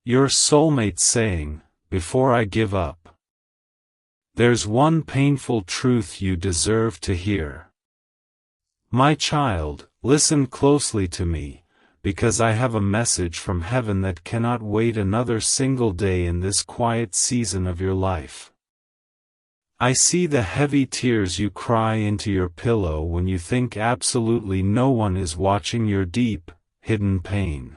Your soulmate saying, before I give up. There's one painful truth you deserve to hear. My child, listen closely to me, because I have a message from heaven that cannot wait another single day in this quiet season of your life. I see the heavy tears you cry into your pillow when you think absolutely no one is watching your deep, hidden pain.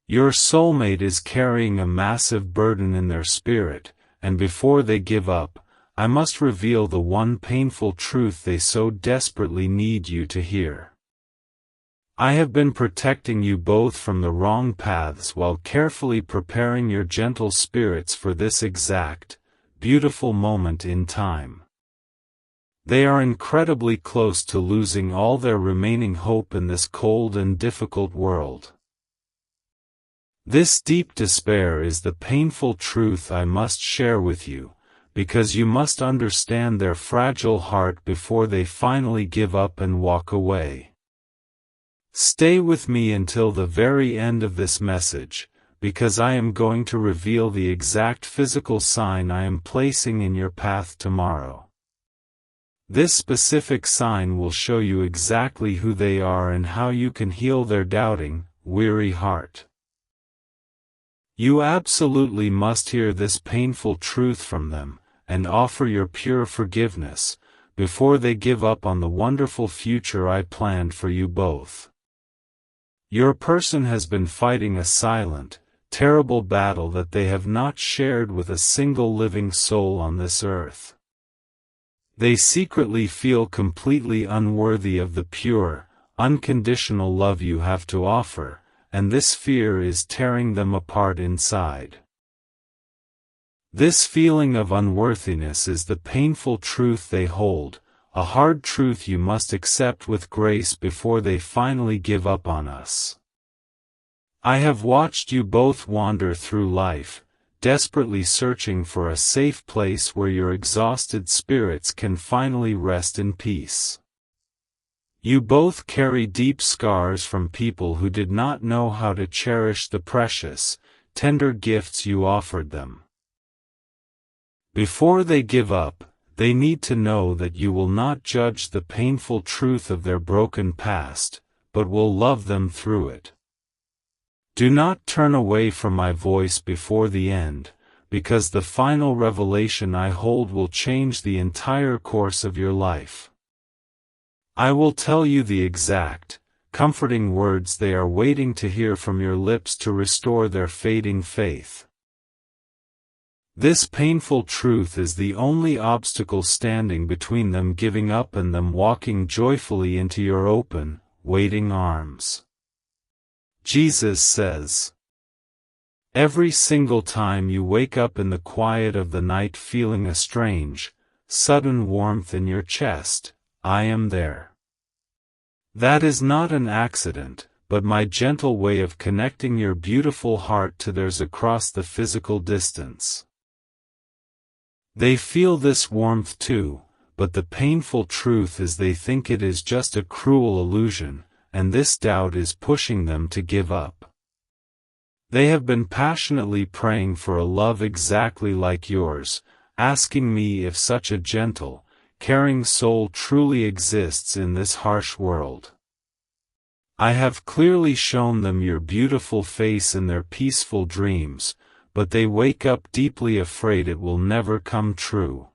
Your soulmate is carrying a massive burden in their spirit, and before they give up, I must reveal the one painful truth they so desperately need you to hear. I have been protecting you both from the wrong paths while carefully preparing your gentle spirits for this exact, beautiful moment in time. They are incredibly close to losing all their remaining hope in this cold and difficult world. This deep despair is the painful truth I must share with you, because you must understand their fragile heart before they finally give up and walk away. Stay with me until the very end of this message, because I am going to reveal the exact physical sign I am placing in your path tomorrow. This specific sign will show you exactly who they are and how you can heal their doubting, weary heart. You absolutely must hear this painful truth from them, and offer your pure forgiveness, before they give up on the wonderful future I planned for you both. Your person has been fighting a silent, terrible battle that they have not shared with a single living soul on this earth. They secretly feel completely unworthy of the pure, unconditional love you have to offer, and this fear is tearing them apart inside. This feeling of unworthiness is the painful truth they hold, a hard truth you must accept with grace before they finally give up on us. I have watched you both wander through life, desperately searching for a safe place where your exhausted spirits can finally rest in peace. You both carry deep scars from people who did not know how to cherish the precious, tender gifts you offered them. Before they give up, they need to know that you will not judge the painful truth of their broken past, but will love them through it. Do not turn away from my voice before the end, because the final revelation I hold will change the entire course of your life. I will tell you the exact, comforting words they are waiting to hear from your lips to restore their fading faith. This painful truth is the only obstacle standing between them giving up and them walking joyfully into your open, waiting arms. Jesus says, every single time you wake up in the quiet of the night feeling a strange, sudden warmth in your chest, I am there. That is not an accident, but my gentle way of connecting your beautiful heart to theirs across the physical distance. They feel this warmth too, but the painful truth is they think it is just a cruel illusion, and this doubt is pushing them to give up. They have been passionately praying for a love exactly like yours, asking me if such a gentle, caring soul truly exists in this harsh world. I have clearly shown them your beautiful face in their peaceful dreams, but they wake up deeply afraid it will never come true.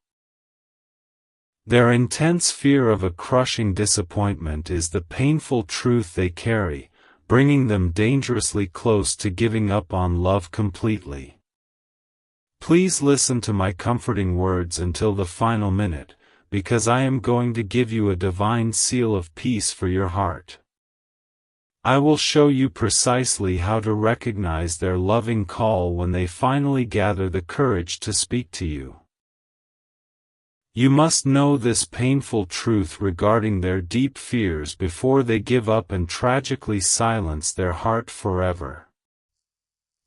Their intense fear of a crushing disappointment is the painful truth they carry, bringing them dangerously close to giving up on love completely. Please listen to my comforting words until the final minute, because I am going to give you a divine seal of peace for your heart. I will show you precisely how to recognize their loving call when they finally gather the courage to speak to you. You must know this painful truth regarding their deep fears before they give up and tragically silence their heart forever.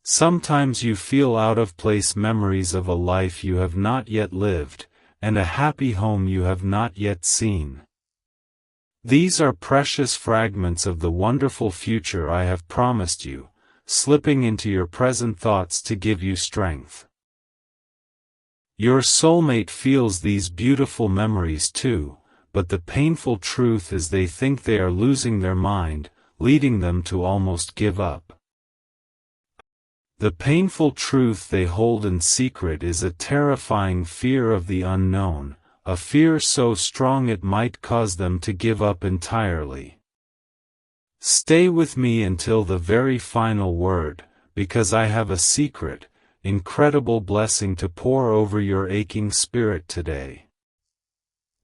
Sometimes you feel out-of-place memories of a life you have not yet lived, and a happy home you have not yet seen. These are precious fragments of the wonderful future I have promised you, slipping into your present thoughts to give you strength. Your soulmate feels these beautiful memories too, but the painful truth is they think they are losing their mind, leading them to almost give up. The painful truth they hold in secret is a terrifying fear of the unknown, a fear so strong it might cause them to give up entirely. Stay with me until the very final word, because I have a secret, incredible blessing to pour over your aching spirit today.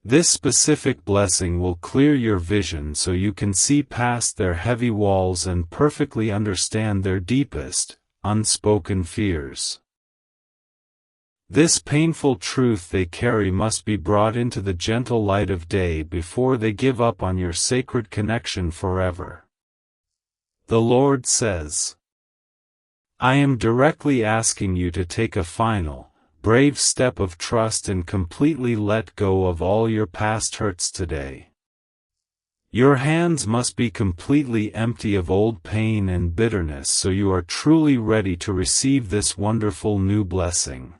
This specific blessing will clear your vision so you can see past their heavy walls and perfectly understand their deepest, unspoken fears. This painful truth they carry must be brought into the gentle light of day before they give up on your sacred connection forever. The Lord says, I am directly asking you to take a final, brave step of trust and completely let go of all your past hurts today. Your hands must be completely empty of old pain and bitterness so you are truly ready to receive this wonderful new blessing.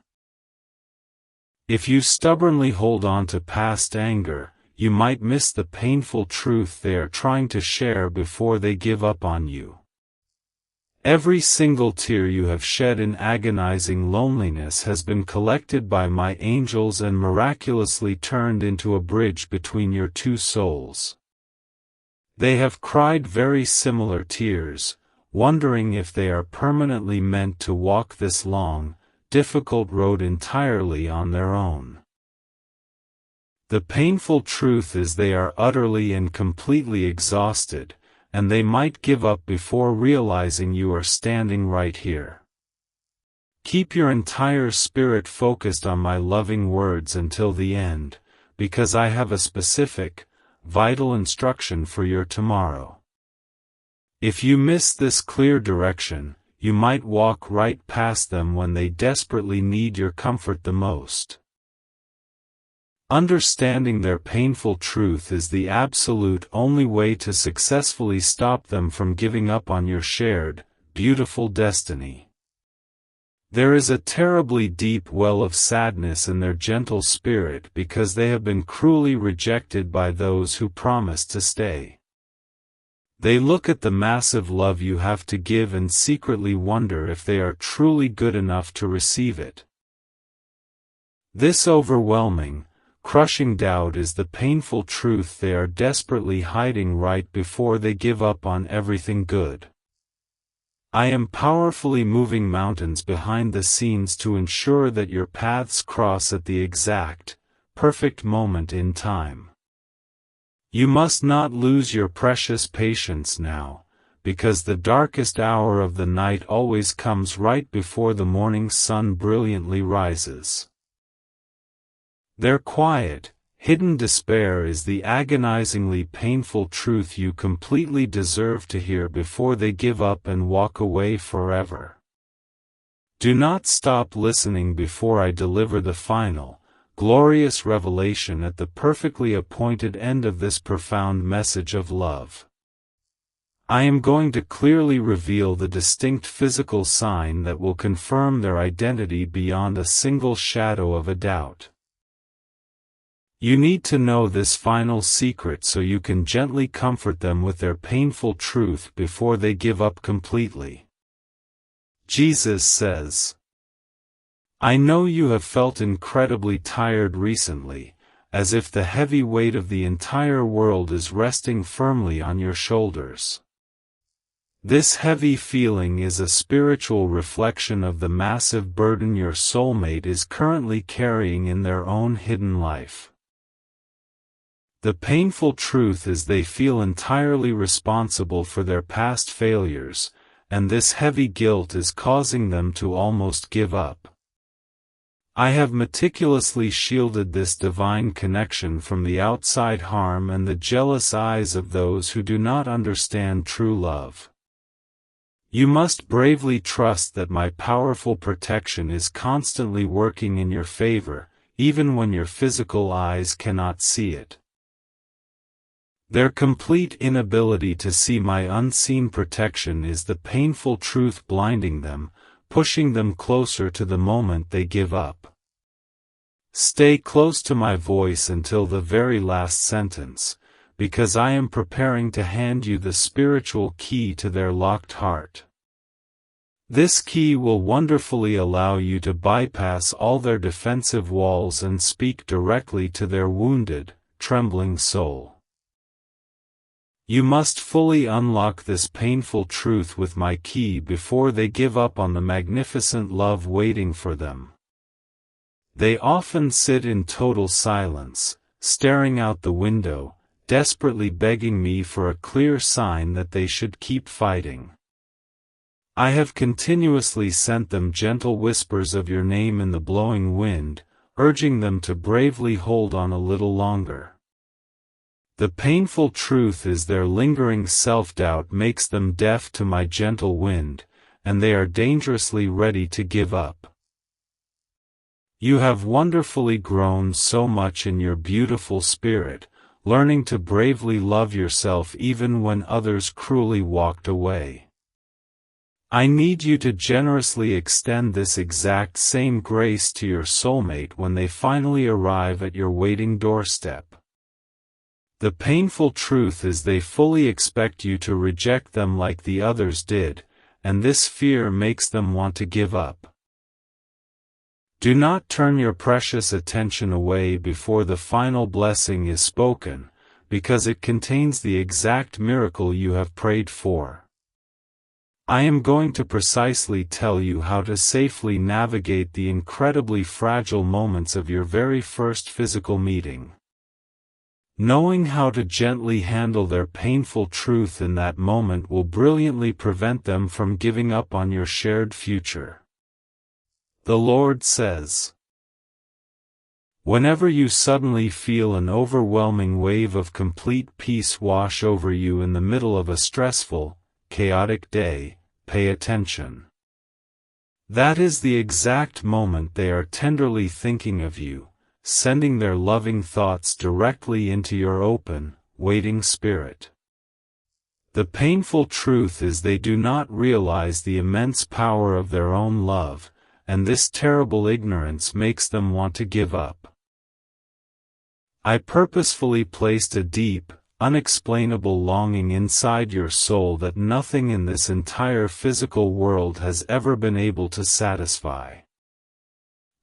If you stubbornly hold on to past anger, you might miss the painful truth they are trying to share before they give up on you. Every single tear you have shed in agonizing loneliness has been collected by my angels and miraculously turned into a bridge between your two souls. They have cried very similar tears, wondering if they are permanently meant to walk this long, difficult road entirely on their own. The painful truth is they are utterly and completely exhausted, and they might give up before realizing you are standing right here. Keep your entire spirit focused on my loving words until the end, because I have a specific, vital instruction for your tomorrow. If you miss this clear direction, you might walk right past them when they desperately need your comfort the most. Understanding their painful truth is the absolute only way to successfully stop them from giving up on your shared, beautiful destiny. There is a terribly deep well of sadness in their gentle spirit because they have been cruelly rejected by those who promised to stay. They look at the massive love you have to give and secretly wonder if they are truly good enough to receive it. This overwhelming, crushing doubt is the painful truth they are desperately hiding right before they give up on everything good. I am powerfully moving mountains behind the scenes to ensure that your paths cross at the exact, perfect moment in time. You must not lose your precious patience now, because the darkest hour of the night always comes right before the morning sun brilliantly rises. Their quiet, hidden despair is the agonizingly painful truth you completely deserve to hear before they give up and walk away forever. Do not stop listening before I deliver the final, glorious revelation at the perfectly appointed end of this profound message of love. I am going to clearly reveal the distinct physical sign that will confirm their identity beyond a single shadow of a doubt. You need to know this final secret so you can gently comfort them with their painful truth before they give up completely. Jesus says, I know you have felt incredibly tired recently, as if the heavy weight of the entire world is resting firmly on your shoulders. This heavy feeling is a spiritual reflection of the massive burden your soulmate is currently carrying in their own hidden life. The painful truth is they feel entirely responsible for their past failures, and this heavy guilt is causing them to almost give up. I have meticulously shielded this divine connection from the outside harm and the jealous eyes of those who do not understand true love. You must bravely trust that my powerful protection is constantly working in your favor, even when your physical eyes cannot see it. Their complete inability to see my unseen protection is the painful truth blinding them, pushing them closer to the moment they give up. Stay close to my voice until the very last sentence, because I am preparing to hand you the spiritual key to their locked heart. This key will wonderfully allow you to bypass all their defensive walls and speak directly to their wounded, trembling soul. You must fully unlock this painful truth with my key before they give up on the magnificent love waiting for them. They often sit in total silence, staring out the window, desperately begging me for a clear sign that they should keep fighting. I have continuously sent them gentle whispers of your name in the blowing wind, urging them to bravely hold on a little longer. The painful truth is their lingering self-doubt makes them deaf to my gentle wind, and they are dangerously ready to give up. You have wonderfully grown so much in your beautiful spirit, learning to bravely love yourself even when others cruelly walked away. I need you to generously extend this exact same grace to your soulmate when they finally arrive at your waiting doorstep. The painful truth is they fully expect you to reject them like the others did, and this fear makes them want to give up. Do not turn your precious attention away before the final blessing is spoken, because it contains the exact miracle you have prayed for. I am going to precisely tell you how to safely navigate the incredibly fragile moments of your very first physical meeting. Knowing how to gently handle their painful truth in that moment will brilliantly prevent them from giving up on your shared future. The Lord says, whenever you suddenly feel an overwhelming wave of complete peace wash over you in the middle of a stressful, chaotic day, pay attention. That is the exact moment they are tenderly thinking of you, sending their loving thoughts directly into your open, waiting spirit. The painful truth is they do not realize the immense power of their own love, and this terrible ignorance makes them want to give up. I purposefully placed a deep, unexplainable longing inside your soul that nothing in this entire physical world has ever been able to satisfy.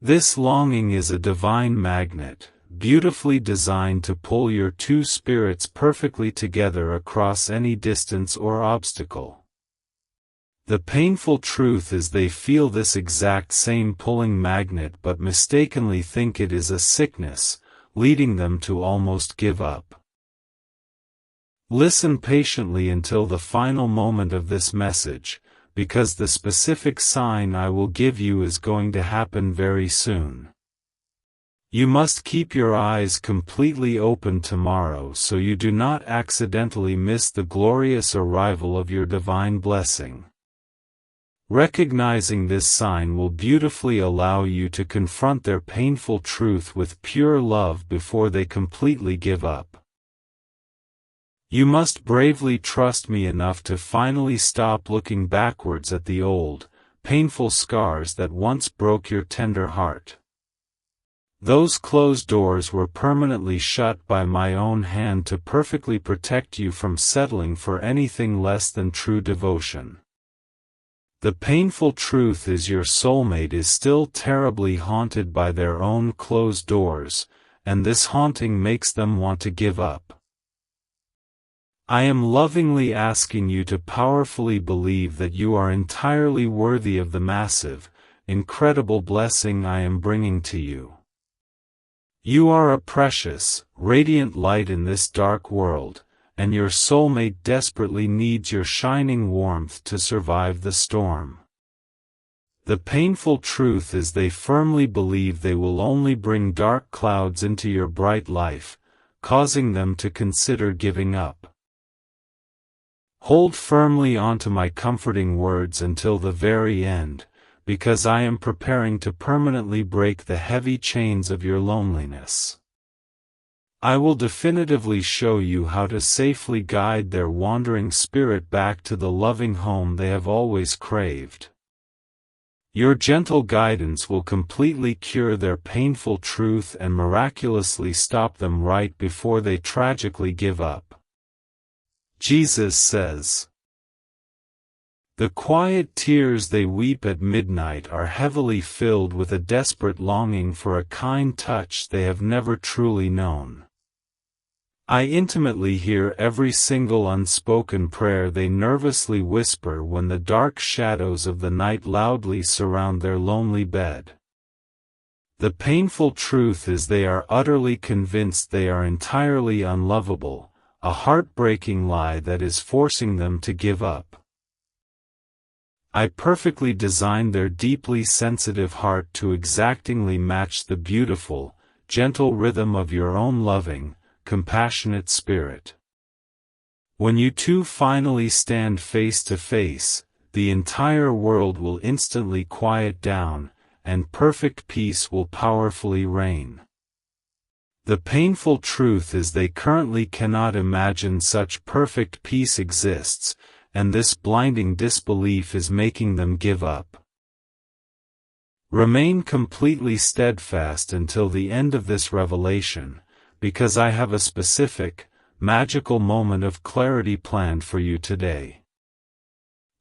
This longing is a divine magnet, beautifully designed to pull your two spirits perfectly together across any distance or obstacle. The painful truth is they feel this exact same pulling magnet but mistakenly think it is a sickness, leading them to almost give up. Listen patiently until the final moment of this message, because the specific sign I will give you is going to happen very soon. You must keep your eyes completely open tomorrow so you do not accidentally miss the glorious arrival of your divine blessing. Recognizing this sign will beautifully allow you to confront their painful truth with pure love before they completely give up. You must bravely trust me enough to finally stop looking backwards at the old, painful scars that once broke your tender heart. Those closed doors were permanently shut by my own hand to perfectly protect you from settling for anything less than true devotion. The painful truth is your soulmate is still terribly haunted by their own closed doors, and this haunting makes them want to give up. I am lovingly asking you to powerfully believe that you are entirely worthy of the massive, incredible blessing I am bringing to you. You are a precious, radiant light in this dark world, and your soulmate desperately needs your shining warmth to survive the storm. The painful truth is they firmly believe they will only bring dark clouds into your bright life, causing them to consider giving up. Hold firmly onto my comforting words until the very end, because I am preparing to permanently break the heavy chains of your loneliness. I will definitively show you how to safely guide their wandering spirit back to the loving home they have always craved. Your gentle guidance will completely cure their painful truth and miraculously stop them right before they tragically give up. Jesus says, "The quiet tears they weep at midnight are heavily filled with a desperate longing for a kind touch they have never truly known. I intimately hear every single unspoken prayer they nervously whisper when the dark shadows of the night loudly surround their lonely bed. The painful truth is they are utterly convinced they are entirely unlovable, a heartbreaking lie that is forcing them to give up. I perfectly designed their deeply sensitive heart to exactingly match the beautiful, gentle rhythm of your own loving, compassionate spirit. When you two finally stand face to face, the entire world will instantly quiet down, and perfect peace will powerfully reign. The painful truth is they currently cannot imagine such perfect peace exists, and this blinding disbelief is making them give up. Remain completely steadfast until the end of this revelation, because I have a specific, magical moment of clarity planned for you today.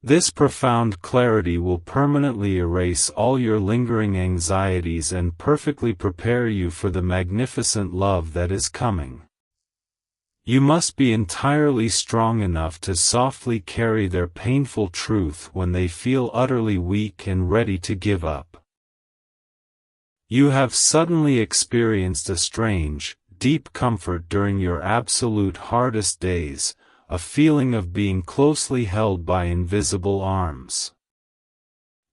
This profound clarity will permanently erase all your lingering anxieties and perfectly prepare you for the magnificent love that is coming. You must be entirely strong enough to softly carry their painful truth when they feel utterly weak and ready to give up. You have suddenly experienced a strange, deep comfort during your absolute hardest days, a feeling of being closely held by invisible arms.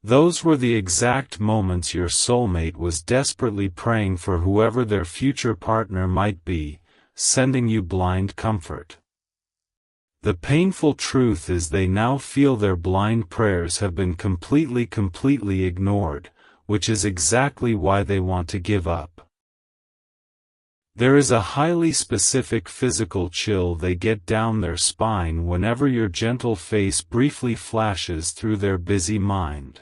Those were the exact moments your soulmate was desperately praying for whoever their future partner might be, sending you blind comfort. The painful truth is they now feel their blind prayers have been completely ignored, which is exactly why they want to give up. There is a highly specific physical chill they get down their spine whenever your gentle face briefly flashes through their busy mind.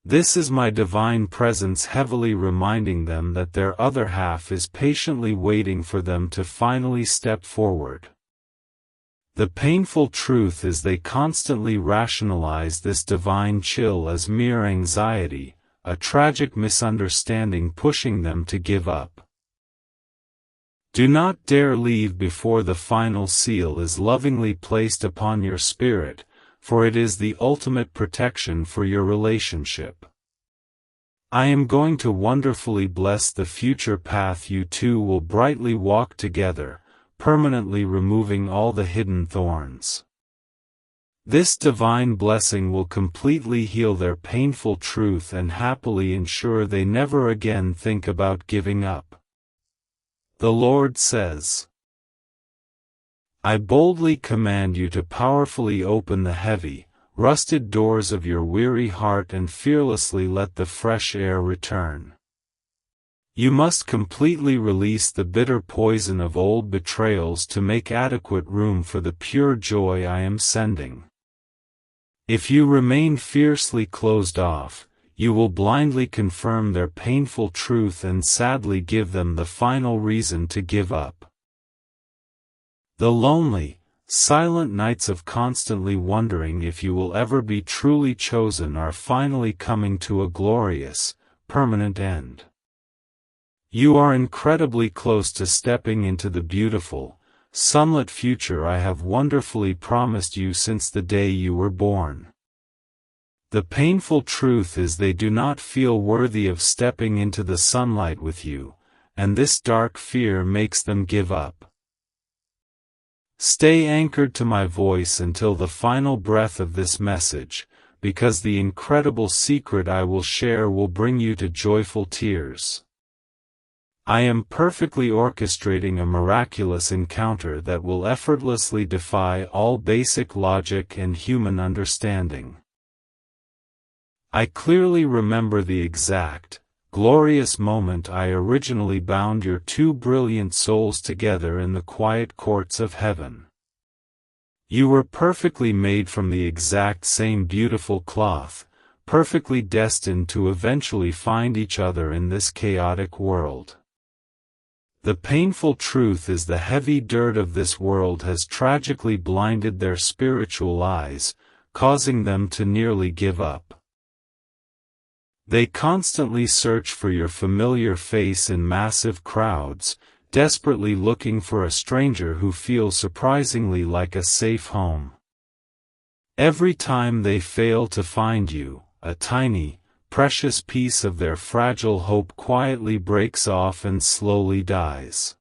This is my divine presence heavily reminding them that their other half is patiently waiting for them to finally step forward. The painful truth is they constantly rationalize this divine chill as mere anxiety, a tragic misunderstanding pushing them to give up. Do not dare leave before the final seal is lovingly placed upon your spirit, for it is the ultimate protection for your relationship. I am going to wonderfully bless the future path you two will brightly walk together, permanently removing all the hidden thorns. This divine blessing will completely heal their painful truth and happily ensure they never again think about giving up. The Lord says, I boldly command you to powerfully open the heavy, rusted doors of your weary heart and fearlessly let the fresh air return. You must completely release the bitter poison of old betrayals to make adequate room for the pure joy I am sending. If you remain fiercely closed off, you will blindly confirm their painful truth and sadly give them the final reason to give up. The lonely, silent nights of constantly wondering if you will ever be truly chosen are finally coming to a glorious, permanent end. You are incredibly close to stepping into the beautiful, sunlit future I have wonderfully promised you since the day you were born. The painful truth is they do not feel worthy of stepping into the sunlight with you, and this dark fear makes them give up. Stay anchored to my voice until the final breath of this message, because the incredible secret I will share will bring you to joyful tears. I am perfectly orchestrating a miraculous encounter that will effortlessly defy all basic logic and human understanding. I clearly remember the exact, glorious moment I originally bound your two brilliant souls together in the quiet courts of heaven. You were perfectly made from the exact same beautiful cloth, perfectly destined to eventually find each other in this chaotic world. The painful truth is the heavy dirt of this world has tragically blinded their spiritual eyes, causing them to nearly give up. They constantly search for your familiar face in massive crowds, desperately looking for a stranger who feels surprisingly like a safe home. Every time they fail to find you, a tiny, precious piece of their fragile hope quietly breaks off and slowly dies.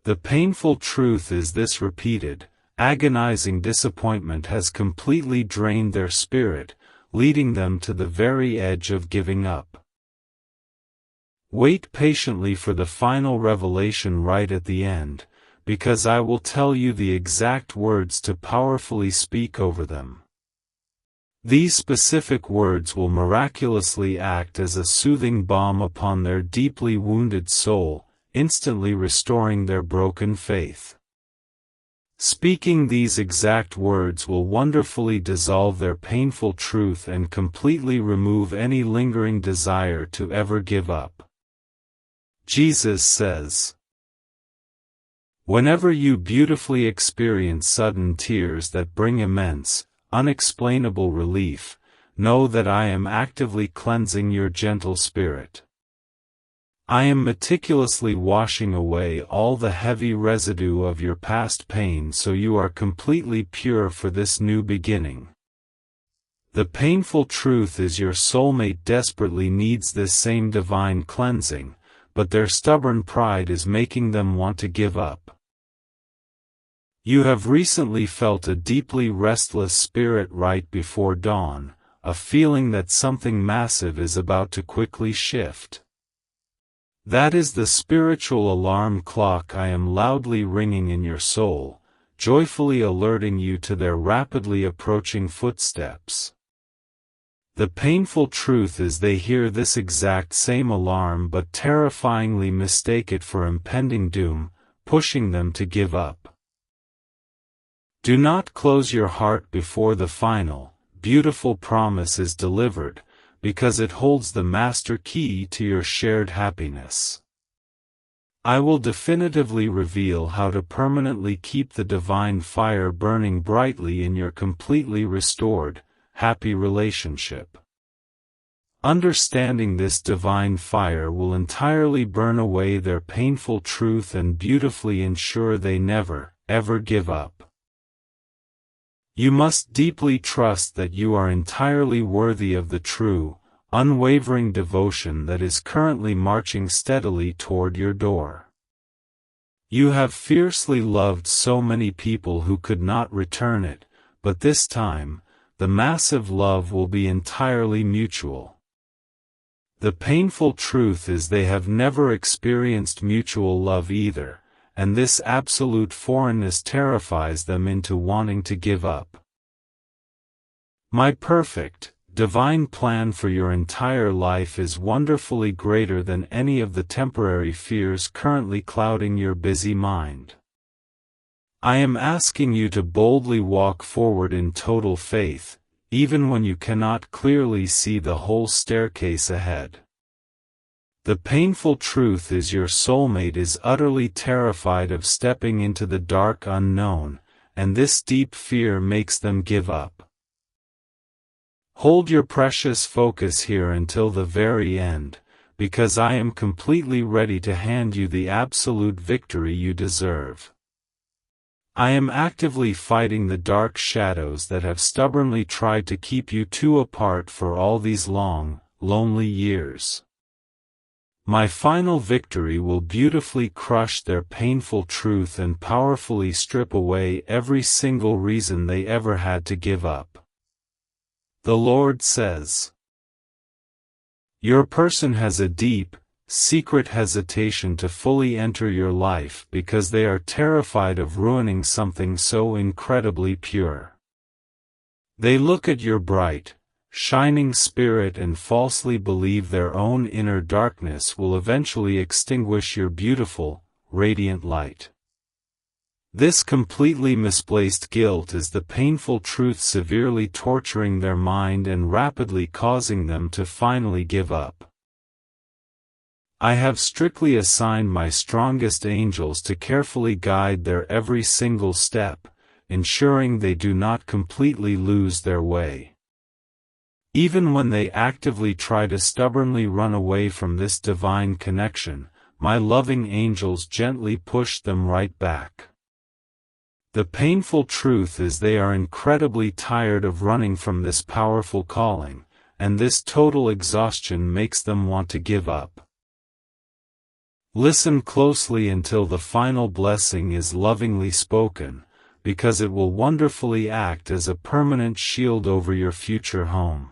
The painful truth is this: repeated, agonizing disappointment has completely drained their spirit, leading them to the very edge of giving up. Wait patiently for the final revelation right at the end, because I will tell you the exact words to powerfully speak over them. These specific words will miraculously act as a soothing balm upon their deeply wounded soul, instantly restoring their broken faith. Speaking these exact words will wonderfully dissolve their painful truth and completely remove any lingering desire to ever give up. Jesus says, "Whenever you beautifully experience sudden tears that bring immense, unexplainable relief, know that I am actively cleansing your gentle spirit. I am meticulously washing away all the heavy residue of your past pain so you are completely pure for this new beginning." The painful truth is your soulmate desperately needs this same divine cleansing, but their stubborn pride is making them want to give up. You have recently felt a deeply restless spirit right before dawn, a feeling that something massive is about to quickly shift. That is the spiritual alarm clock I am loudly ringing in your soul, joyfully alerting you to their rapidly approaching footsteps. The painful truth is they hear this exact same alarm but terrifyingly mistake it for impending doom, pushing them to give up. Do not close your heart before the final, beautiful promise is delivered, because it holds the master key to your shared happiness. I will definitively reveal how to permanently keep the divine fire burning brightly in your completely restored, happy relationship. Understanding this divine fire will entirely burn away their painful truth and beautifully ensure they never, ever give up. You must deeply trust that you are entirely worthy of the true, unwavering devotion that is currently marching steadily toward your door. You have fiercely loved so many people who could not return it, but this time, the massive love will be entirely mutual. The painful truth is they have never experienced mutual love either, and this absolute foreignness terrifies them into wanting to give up. My perfect, divine plan for your entire life is wonderfully greater than any of the temporary fears currently clouding your busy mind. I am asking you to boldly walk forward in total faith, even when you cannot clearly see the whole staircase ahead. The painful truth is your soulmate is utterly terrified of stepping into the dark unknown, and this deep fear makes them give up. Hold your precious focus here until the very end, because I am completely ready to hand you the absolute victory you deserve. I am actively fighting the dark shadows that have stubbornly tried to keep you two apart for all these long, lonely years. My final victory will beautifully crush their painful truth and powerfully strip away every single reason they ever had to give up. The Lord says, your person has a deep, secret hesitation to fully enter your life because they are terrified of ruining something so incredibly pure. They look at your bright, shining spirit and falsely believe their own inner darkness will eventually extinguish your beautiful, radiant light. This completely misplaced guilt is the painful truth severely torturing their mind and rapidly causing them to finally give up. I have strictly assigned my strongest angels to carefully guide their every single step, ensuring they do not completely lose their way. Even when they actively try to stubbornly run away from this divine connection, my loving angels gently push them right back. The painful truth is they are incredibly tired of running from this powerful calling, and this total exhaustion makes them want to give up. Listen closely until the final blessing is lovingly spoken, because it will wonderfully act as a permanent shield over your future home.